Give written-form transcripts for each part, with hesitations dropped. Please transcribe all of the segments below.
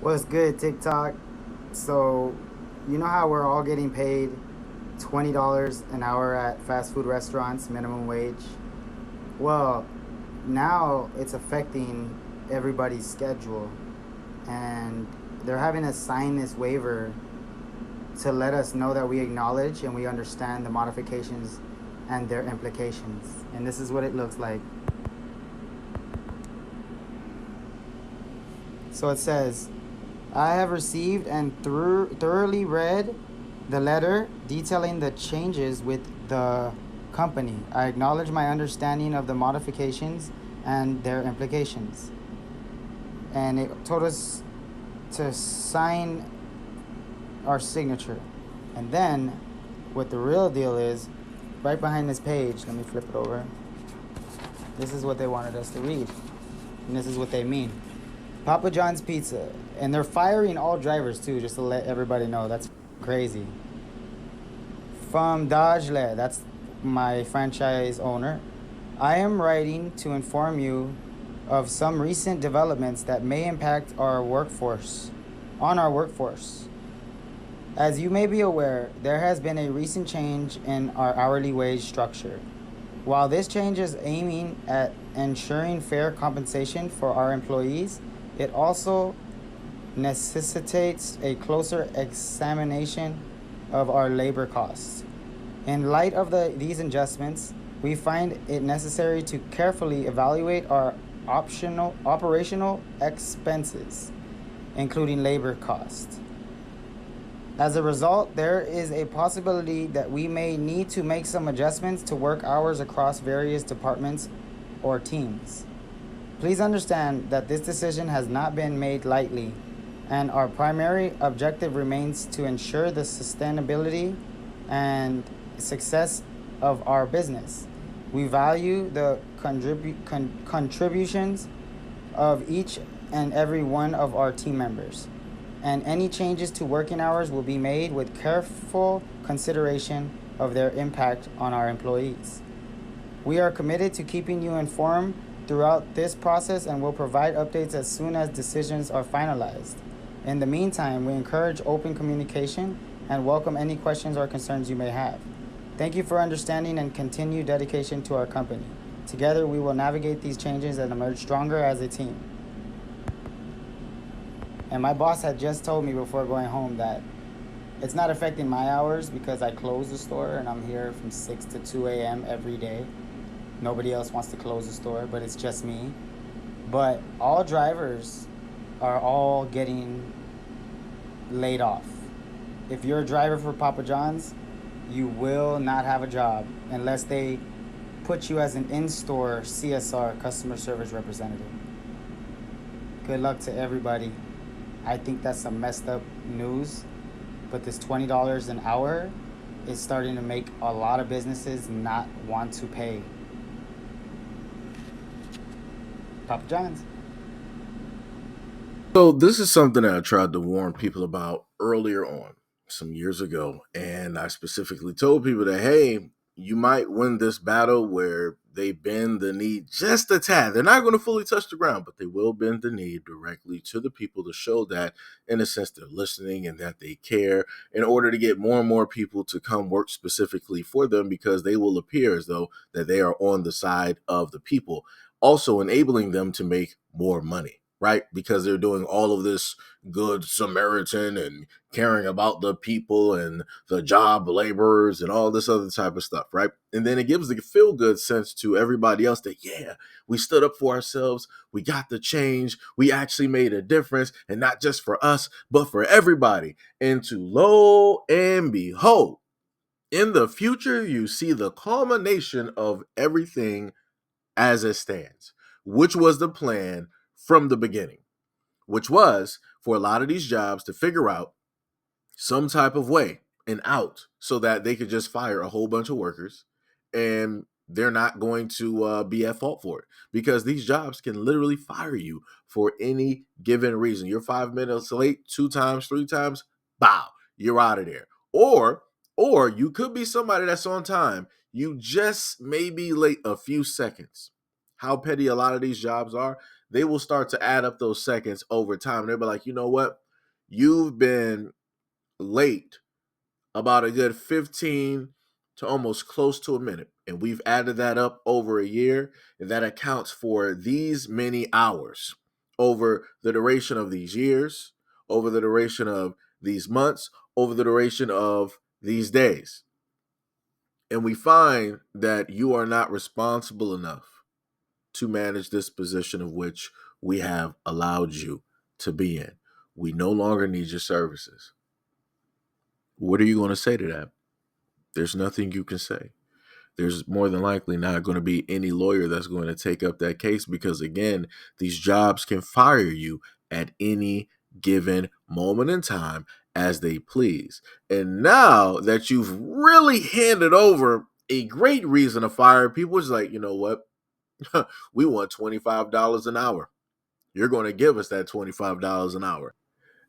What's good, TikTok? So, you know how we're all getting paid $20 an hour at fast food restaurants, minimum wage? Well, now it's affecting everybody's schedule, and they're having us sign this waiver to let us know that we acknowledge and we understand the modifications and their implications. And this is what it looks like. So it says, I have received and thoroughly read the letter detailing the changes with the company. I acknowledge my understanding of the modifications and their implications. And it told us to sign our signature. And then, what the real deal is, right behind this page, let me flip it over. This is what they wanted us to read. And this is what they mean. Papa John's Pizza. And they're firing all drivers too, just to let everybody know. That's crazy. From Dajle, that's my franchise owner. I am writing to inform you of some recent developments that may impact our workforce, on our workforce. As you may be aware, there has been a recent change in our hourly wage structure. While this change is aiming at ensuring fair compensation for our employees, it also necessitates a closer examination of our labor costs. In light of these adjustments, we find it necessary to carefully evaluate our operational expenses, including labor costs. As a result, there is a possibility that we may need to make some adjustments to work hours across various departments or teams. Please understand that this decision has not been made lightly, and our primary objective remains to ensure the sustainability and success of our business. We value the contributions of each and every one of our team members, and any changes to working hours will be made with careful consideration of their impact on our employees. We are committed to keeping you informed throughout this process and will provide updates as soon as decisions are finalized. In the meantime, we encourage open communication and welcome any questions or concerns you may have. Thank you for understanding and continued dedication to our company. Together, we will navigate these changes and emerge stronger as a team. And my boss had just told me before going home that it's not affecting my hours because I close the store and I'm here from 6 to 2 a.m. every day. Nobody else wants to close the store, but it's just me. But all drivers are all getting laid off. If you're a driver for Papa John's, you will not have a job unless they put you as an in-store CSR, customer service representative. Good luck to everybody. I think that's some messed up news, but this $20 an hour is starting to make a lot of businesses not want to pay. Papa John's. So this is something that I tried to warn people about earlier on, some years ago, and I specifically told people that, hey, you might win this battle where they bend the knee just a tad. They're not going to fully touch the ground, but they will bend the knee directly to the people to show that, in a sense, they're listening and that they care, in order to get more and more people to come work specifically for them, because they will appear as though that they are on the side of the people, also enabling them to make more money, right? Because they're doing all of this good Samaritan and caring about the people and the job laborers and all this other type of stuff, right? And then it gives the feel good sense to everybody else that, yeah, we stood up for ourselves, we got the change, we actually made a difference, and not just for us, but for everybody. And to lo and behold, in the future, you see the culmination of everything as it stands, which was the plan from the beginning, which was for a lot of these jobs to figure out some type of way and out so that they could just fire a whole bunch of workers, and they're not going to be at fault for it, because these jobs can literally fire you for any given reason. You're 5 minutes late 2 times, 3 times, bow, you're out of there. Or you could be somebody that's on time. You just may be late a few seconds. How petty a lot of these jobs are. they will start to add up those seconds over time. They'll be like, you know what? You've been late about a good 15 to almost close to a minute. And we've added that up over a year, and that accounts for these many hours over the duration of these years, over the duration of these months, over the duration of these days. And we find that you are not responsible enough to manage this position of which we have allowed you to be in. We no longer need your services. What are you going to say to that? There's nothing you can say. There's more than likely not going to be any lawyer that's going to take up that case because, again, these jobs can fire you at any given moment in time as they please. And now that you've really handed over a great reason to fire people, it's like, you know what? We want $25 an hour. You're going to give us that $25 an hour.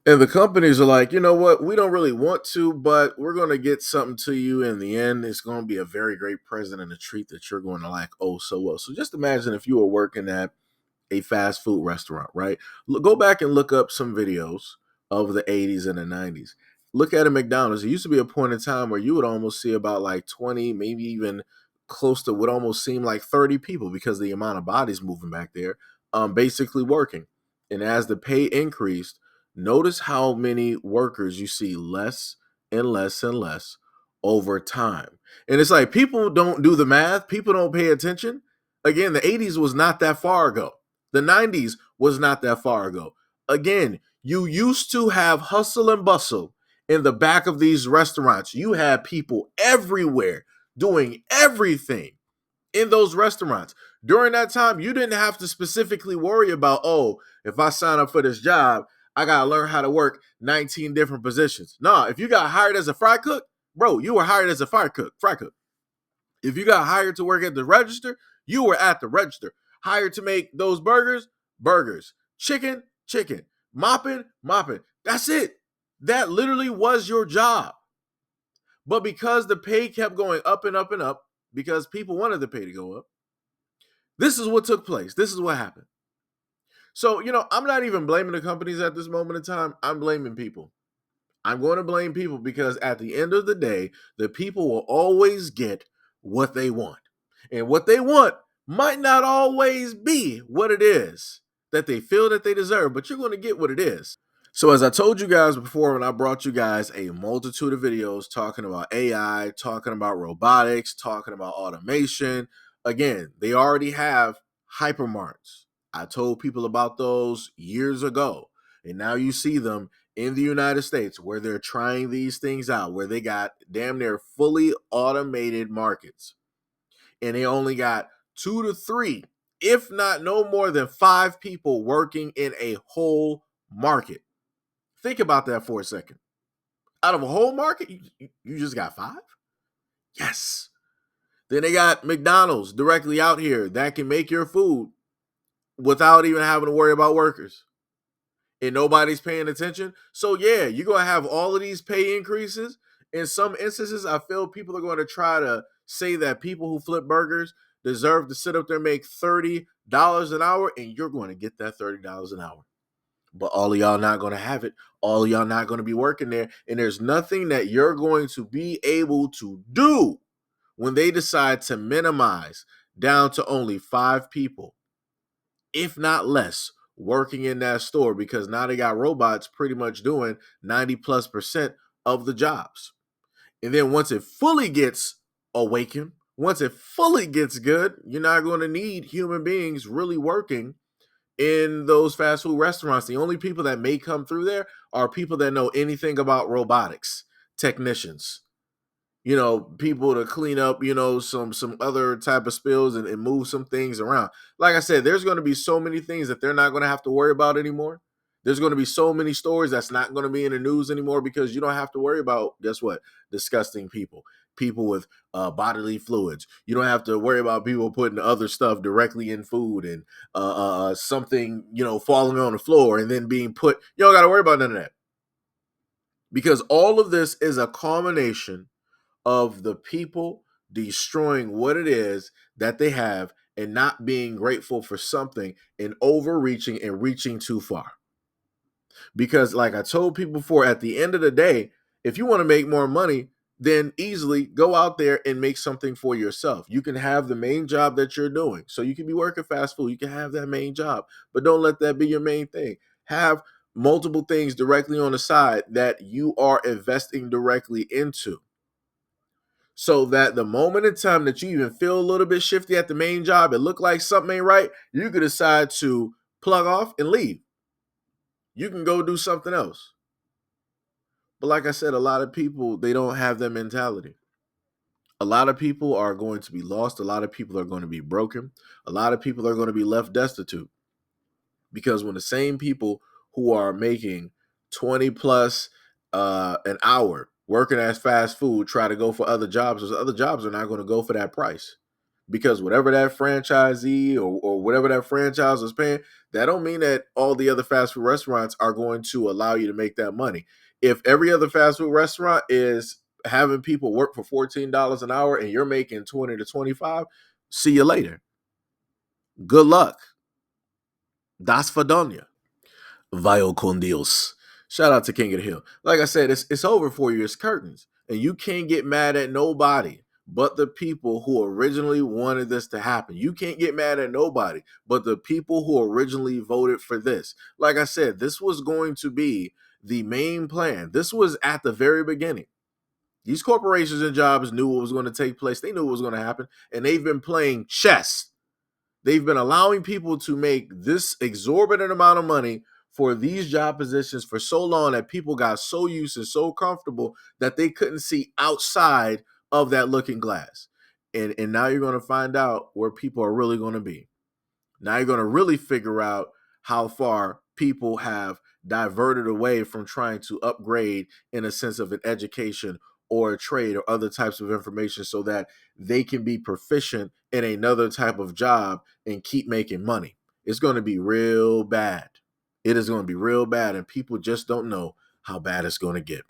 And the companies are like, you know what? We don't really want to, but we're going to get something to you in the end. It's going to be a very great present and a treat that you're going to like oh so well. So just imagine if you were working at a fast food restaurant, right? Go back and look up some videos of the 80s and the 90s. Look at a McDonald's. It used to be a point in time where you would almost see about like 20, maybe even close to what almost seemed like 30 people because of the amount of bodies moving back there, basically working. And as the pay increased, notice how many workers you see less and less and less over time. And it's like people don't do the math, people don't pay attention. Again, the 80s was not that far ago. The 90s was not that far ago. Again, you used to have hustle and bustle in the back of these restaurants. You had people everywhere doing everything in those restaurants. During that time, you didn't have to specifically worry about, oh, if I sign up for this job, I got to learn how to work 19 different positions. Nah, if you got hired as a fry cook, bro, you were hired as a fry cook. If you got hired to work at the register, you were at the register. Hired to make those burgers. Chicken. Mopping. That's it. That literally was your job. But because the pay kept going up and up and up, because people wanted the pay to go up, this is what took place. This is what happened. So, I'm not even blaming the companies at this moment in time. I'm blaming people. I'm going to blame people because at the end of the day, the people will always get what they want. And what they want might not always be what it is that they feel that they deserve, but you're going to get what it is. So as I told you guys before, when I brought you guys a multitude of videos talking about AI, talking about robotics, talking about automation, again, they already have hypermarts. I told people about those years ago. And now you see them in the United States where they're trying these things out, where they got damn near fully automated markets. And they only got 2 to 3, if not no more than 5 people working in a whole market. Think about that for a second. Out of a whole market, you just got 5? Yes. Then they got McDonald's directly out here that can make your food without even having to worry about workers. And nobody's paying attention. So yeah, you're going to have all of these pay increases. In some instances, I feel people are going to try to say that people who flip burgers deserve to sit up there and make $30 an hour, and you're going to get that $30 an hour. But all of y'all not going to have it. All of y'all not going to be working there. And there's nothing that you're going to be able to do when they decide to minimize down to only 5 people, if not less, working in that store, because now they got robots pretty much doing 90+% of the jobs. And then once it fully gets awakened, once it fully gets good, you're not going to need human beings really working in those fast food restaurants. The only people that may come through there are people that know anything about robotics, technicians, people to clean up, some other type of spills and move some things around. Like I said, there's going to be so many things that they're not going to have to worry about anymore. There's going to be so many stories that's not going to be in the news anymore because you don't have to worry about, guess what? Disgusting people with bodily fluids. You don't have to worry about people putting other stuff directly in food and something, falling on the floor and then being put. You don't got to worry about none of that because all of this is a culmination of the people destroying what it is that they have and not being grateful for something and overreaching and reaching too far. Because, like I told people before, at the end of the day, if you want to make more money, then easily go out there and make something for yourself. You can have the main job that you're doing. So you can be working fast food, you can have that main job, but don't let that be your main thing. Have multiple things directly on the side that you are investing directly into. So that the moment in time that you even feel a little bit shifty at the main job, it look like something ain't right, you could decide to plug off and leave. You can go do something else. But like I said, a lot of people, they don't have that mentality. A lot of people are going to be lost. A lot of people are going to be broken. A lot of people are going to be left destitute. Because when the same people who are making 20 plus an hour working as fast food try to go for other jobs, those other jobs are not going to go for that price. Because whatever that franchisee or whatever that franchise is paying, that don't mean that all the other fast food restaurants are going to allow you to make that money. If every other fast food restaurant is having people work for $14 an hour and you're making 20 to 25, see you later. Good luck. Das Fadonia. Vio con Dios. Shout out to King of the Hill. Like I said, it's over for you. It's curtains. And you can't get mad at nobody but the people who originally wanted this to happen. You can't get mad at nobody but the people who originally voted for this. Like I said, this was going to be the main plan. This was at the very beginning. These corporations and jobs knew what was going to take place. They knew what was going to happen. And they've been playing chess. They've been allowing people to make this exorbitant amount of money for these job positions for so long that people got so used and so comfortable that they couldn't see outside of that looking glass. And now you're going to find out where people are really going to be. Now you're going to really figure out how far people have diverted away from trying to upgrade in a sense of an education or a trade or other types of information so that they can be proficient in another type of job and keep making money. It's going to be real bad. It is going to be real bad, and people just don't know how bad it's going to get.